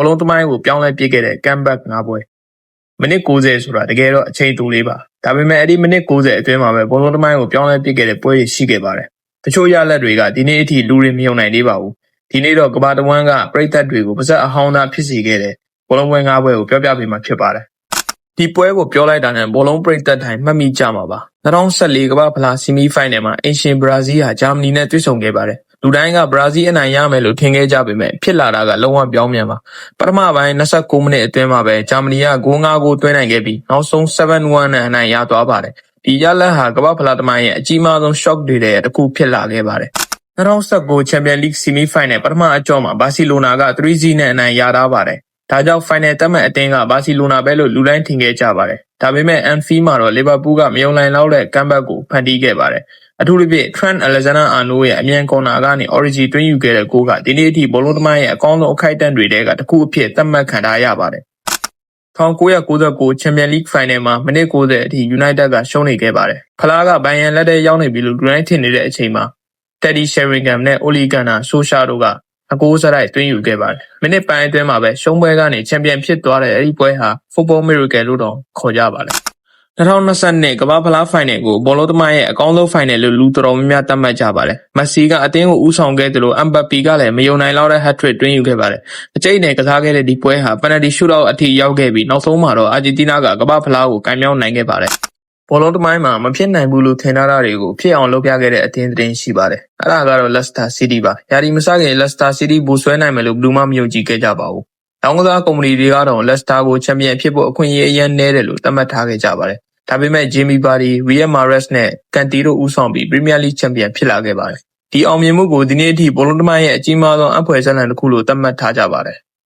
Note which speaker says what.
Speaker 1: ဘောလုံးသမိုင်းကိုပြောင်းလဲပစ်ခဲ့တဲ့ comeback ၅ ပွဲမိနစ်90ဆိုတာတကယ်တော့အချိန်တိုလေးပါဒါပေမဲ့အဲ့ဒီမိနစ်90အတွင်းမှာပဲဘောလုံးသမိုင်းကိုပြောင်းလဲပစ်ခဲ့တဲ့ပွဲတွေရှိခဲ့ပါတယ်တချို့ရလဒ်တွေကဒီနေ့အထိလူတွေမယုံနိုင်သေးပါဘူးဒီနေ့တော့ကမ္ဘာတဝန်းကပရိသတ်တွေကိုပါဇက်အဟောင်းသားဖြစ်စေခဲ့တဲ့ဘောလုံးပွဲ၅ပွဲကိုပြောပြပေးမှာဖြစ်ပါတယ်ဒီပွဲကိုပြောလိုက်တာနဲ့ဘောလုံးပရိသတ်တိုင်းမှတ်မိကြမှာပါ2014ကမ္ဘာဖလားဆီမီဖိုင်နယ်မှာအင်ရှင်ဘရာဇီးဟာဂျာမနီနဲ့တွေ့ဆုံခဲ့ပါတယ်လူတိုင်းကဘရာဇီးအနိုင်ရမယ်လို့ထင်ခဲ့ကြပေမဲ့ဖြစ်လာတာကလုံးဝပြောင်းပြန်ပါပထမပိုင်း29မိနစ်အတွင်းမှာပဲဂျာမနီကဂိုး5ဂိုးသွင်းနိုင်ခဲ့ပြီးနောက်ဆုံး 7-1 နဲ့အနိုင်ရသွားပါတယ်ဒီရလဒ်ဟာကမ္ဘာဖလားသမိုင်းရဲ့အကြီးမားဆုံး shock တွေတဲ့တစ်ခုဖြစ်လာခဲ့ပါတယ်2019 Champions League Semi Final ပထမအကြော့မှာဘာစီလိုနာက 3-0 နဲ့အနိုင်ရထားပါတယ်ဒါကြောင့် final တက်မဲ့အသင်းကဘာစီလိုနာပဲလို့လူတိုင်းထင်ခဲ့ကြပါတယ်ဒါပေမဲ့ Anfield မှာတော့ Liverpool ကမယုံနိုင်လောက်တဲ့ comeback ကိုဖန်တီးခဲ့ပါတယ်အထူးသဖြင့် Trent Alexander-Arnold ရဲ့အမြန်ကော်နာကနေ Origi သွင်းယူခဲ့တဲ့ဂိုးကဒီနေ့အထိဘောလုံးသမိုင်းရဲ့အကောင်းဆုံးအခိုက်အတန့်တွေထဲကတစ်ခုအဖြစ်သတ်မှတ်ခံထားရပါတယ်1999 Champions League Final မှာမိနစ်90အထိ United ကရှုံးနေခဲ့ပါတယ်ဖလားကဘိုင်ယန်လက်ထဲရောက်နေပြီလို့လူတိုင်းထင်နေတဲ့အချိန်မှာ Teddy Sheringham နဲ့ Ole Gunnar Solskjaer တို့ကအကိုးစရိုက်သွင်းယူခဲ့ပါတယ်မိနစ်ပိုင်းအတွင်းမှာပဲရှုံးပွဲကနေချန်ပီယံဖြစ်သွားတဲ့အဲဒီပွဲဟာ Football Miracle လို့တော့ခေါ်ကြပါတယ်2022ကမ္ဘာဖလားဖိုင်နယ်ကိုဘောလုံးသမိုင်းရဲ့အကောင်းဆုံးဖိုင်နယ်လို့လူတော်တော်များများသတ်မှတ်ကြပါတယ်။မက်ဆီကအသင်းကိုဦးဆောင်ခဲ့တယ်လို့အမ်ဘတ်ပီကလည်းမယုံနိုင်လောက်တဲ့ hat-trick သွင်းယူခဲ့ပါတယ်။အကျိတ်နဲ့ကစားခဲ့တဲ့ဒီပွဲဟာ penalty shootout အထိရောက်ခဲ့ပြီးနောက်ဆုံးမှာတော့အာဂျင်တီးနားကကမ္ဘာဖလားကိုကင်မြောင်းနိုင်ခဲ့ပါတယ်။ဘောလုံးသမိုင်းမှာမဖြစ်နိုင်ဘူးလို့ထင်ထားတာတွေကိုဖြစ်အောင်လုပ်ပြခဲ့တဲ့အသင်းသတင်းရှိပါတယ်။အဲ့ဒါကတော့ Leicester City ပါ။ယာဒီမစခင် Leicester City ဘူဆွဲနိုင်မယ်လို့ဘယ်သူမှမယုံကြည်ခဲ့ကြပါဘူး။တောင်ကစားကုမ္ပဏီတွေကတော့ Leicester ကိုချန်ပီယံဖြစ်ဖို့အခွင့်အရေးအရင်နည်းတယ်လို့သတ်မှတ်ထားခဲ့ကြပါတယ်။ဒါပေမဲ့ Jamie Vardy, Riyad Mahrez နဲ့ Kante တို့ဦးဆောင်ပြီး Premier League Champion ဖြစ်လာခဲ့ပါတယ်။ဒီအောင်မြင်မှုကိုဒီနေ့အထိဘောလုံးသမိုင်းရဲ့အကြီးမားဆုံးအဖွယ်ဇာတ်လမ်းတစ်ခုလို့သတ်မှတ်ထားကြပါတယ်။